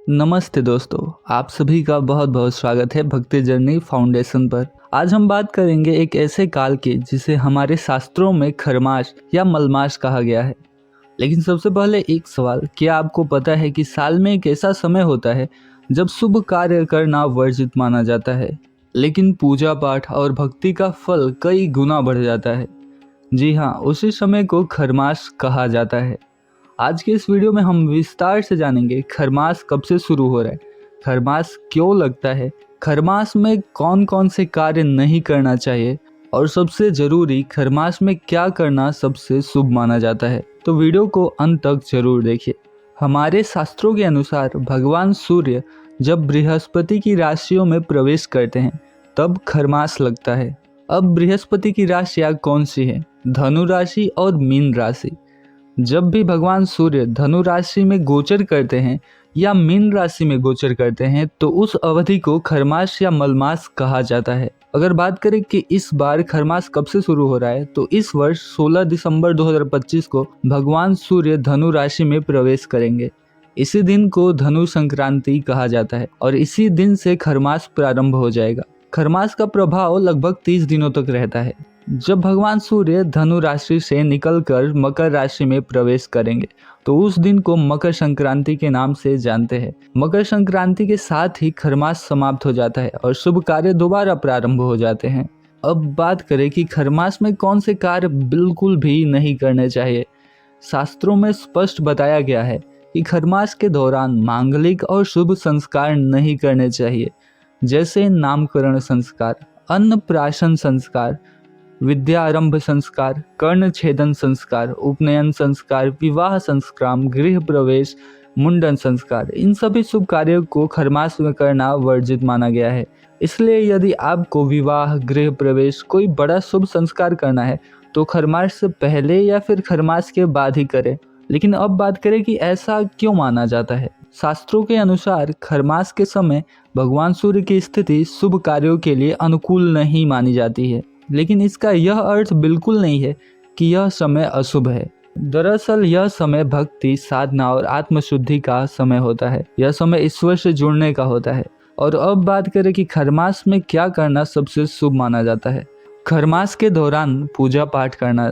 नमस्ते दोस्तों, आप सभी का बहुत बहुत स्वागत है भक्ति जर्नी फाउंडेशन पर। आज हम बात करेंगे एक ऐसे काल की जिसे हमारे शास्त्रों में खरमास या मलमास कहा गया है। लेकिन सबसे पहले एक सवाल, क्या आपको पता है कि साल में एक ऐसा समय होता है जब शुभ कार्य करना वर्जित माना जाता है, लेकिन पूजा पाठ और भक्ति का फल कई गुना बढ़ जाता है। जी हाँ, उसी समय को खरमास कहा जाता है। आज के इस वीडियो में हम विस्तार से जानेंगे खरमास कब से शुरू हो रहा है, खरमास क्यों लगता है, खरमास में कौन कौन से कार्य नहीं करना चाहिए और सबसे जरूरी खरमास में क्या करना सबसे शुभ माना जाता है। तो वीडियो को अंत तक जरूर देखिए। हमारे शास्त्रों के अनुसार भगवान सूर्य जब बृहस्पति की राशियों में प्रवेश करते हैं तब खरमास लगता है। अब बृहस्पति की राशियाँ कौन सी है? धनु राशि और मीन राशि। जब भी भगवान सूर्य धनु राशि में गोचर करते हैं या मीन राशि में गोचर करते हैं तो उस अवधि को खरमास या मलमास कहा जाता है। अगर बात करें कि इस बार खरमास कब से शुरू हो रहा है, तो इस वर्ष 16 दिसंबर 2025 को भगवान सूर्य धनु राशि में प्रवेश करेंगे। इसी दिन को धनु संक्रांति कहा जाता है और इसी दिन से खरमास प्रारंभ हो जाएगा। खरमास का प्रभाव लगभग 30 दिनों तक रहता है। जब भगवान सूर्य धनु राशि से निकलकर मकर राशि में प्रवेश करेंगे तो उस दिन को मकर संक्रांति के नाम से जानते हैं। मकर संक्रांति के साथ ही खरमास समाप्त हो जाता है और शुभ कार्य दोबारा प्रारंभ हो जाते हैं। अब बात करें कि खरमास में कौन से कार्य बिल्कुल भी नहीं करने चाहिए। शास्त्रों में स्पष्ट बताया गया है कि खरमास के दौरान मांगलिक और शुभ संस्कार नहीं करने चाहिए, जैसे नामकरण संस्कार, अन्नप्राशन संस्कार, विद्यारंभ संस्कार, कर्ण छेदन संस्कार, उपनयन संस्कार, विवाह संस्कार, गृह प्रवेश, मुंडन संस्कार। इन सभी शुभ कार्यों को खरमास में करना वर्जित माना गया है। इसलिए यदि आपको विवाह, गृह प्रवेश, कोई बड़ा शुभ संस्कार करना है तो खरमास से पहले या फिर खरमास के बाद ही करें। लेकिन अब बात करें कि ऐसा क्यों माना जाता है। शास्त्रों के अनुसार खरमास के समय भगवान सूर्य की स्थिति शुभ कार्यों के लिए अनुकूल नहीं मानी जाती है, लेकिन इसका यह अर्थ बिल्कुल नहीं है कि यह समय अशुभ है। दरअसल यह समय भक्ति, साधना और आत्मशुद्धि का समय होता है। यह समय ईश्वर से जुड़ने का होता है। और अब बात करें कि खरमास में क्या करना सबसे शुभ माना जाता है। खरमास के दौरान पूजा पाठ करना,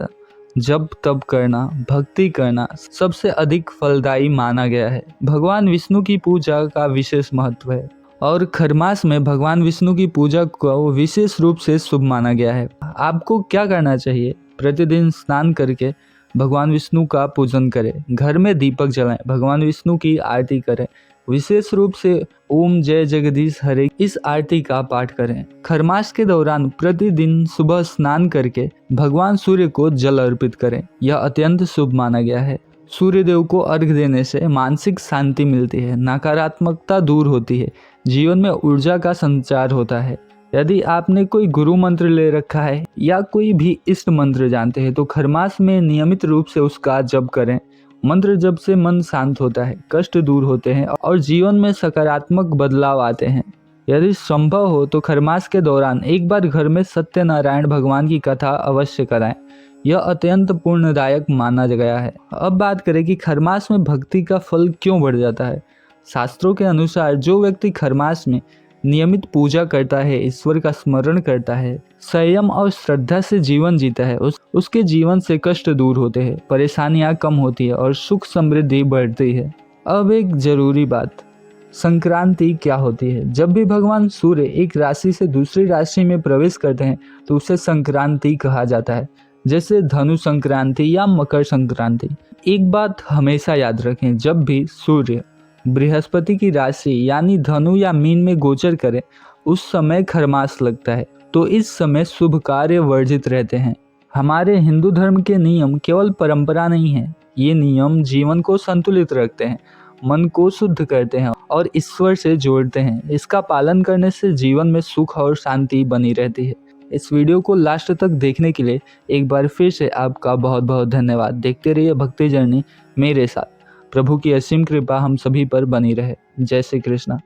जप तप करना, भक्ति करना सबसे अधिक फलदायी माना गया है। भगवान विष्णु की पूजा का विशेष महत्व है और खरमास में भगवान विष्णु की पूजा को विशेष रूप से शुभ माना गया है। आपको क्या करना चाहिए? प्रतिदिन स्नान करके भगवान विष्णु का पूजन करें, घर में दीपक जलाएं, भगवान विष्णु की आरती करें, विशेष रूप से ओम जय जगदीश हरे इस आरती का पाठ करें। खरमास के दौरान प्रतिदिन सुबह स्नान करके भगवान सूर्य को जल अर्पित करें, यह अत्यंत शुभ माना गया है। सूर्यदेव को अर्घ्य देने से मानसिक शांति मिलती है, नकारात्मकता दूर होती है, जीवन में ऊर्जा का संचार होता है। यदि आपने कोई गुरु मंत्र ले रखा है या कोई भी इष्ट मंत्र जानते हैं तो खरमास में नियमित रूप से उसका जप करें। मंत्र जप से मन शांत होता है, कष्ट दूर होते हैं और जीवन में सकारात्मक बदलाव आते हैं। यदि संभव हो तो खरमास के दौरान एक बार घर में सत्यनारायण भगवान की कथा अवश्य कराएं, यह अत्यंत पूर्णदायक माना गया है। अब बात करें कि खरमास में भक्ति का फल क्यों बढ़ जाता है। शास्त्रों के अनुसार जो व्यक्ति खरमास में नियमित पूजा करता है, ईश्वर का स्मरण करता है, संयम और श्रद्धा से जीवन जीता है, उसके जीवन से कष्ट दूर होते हैं, परेशानियां कम होती है और सुख समृद्धि बढ़ती है। अब एक जरूरी बात, संक्रांति क्या होती है। जब भी भगवान सूर्य एक राशि से दूसरी राशि में प्रवेश करते हैं तो उसे संक्रांति कहा जाता है, जैसे धनु संक्रांति या मकर संक्रांति। एक बात हमेशा याद रखें, जब भी सूर्य बृहस्पति की राशि यानी धनु या मीन में गोचर करे उस समय खरमास लगता है, तो इस समय शुभ कार्य वर्जित रहते हैं। हमारे हिंदू धर्म के नियम केवल परंपरा नहीं है, ये नियम जीवन को संतुलित रखते हैं, मन को शुद्ध करते हैं और ईश्वर से जोड़ते हैं। इसका पालन करने से जीवन में सुख और शांति बनी रहती है। इस वीडियो को लास्ट तक देखने के लिए एक बार फिर से आपका बहुत बहुत धन्यवाद। देखते रहिए भक्ति जर्नी मेरे साथ। प्रभु की असीम कृपा हम सभी पर बनी रहे। जय श्री कृष्णा।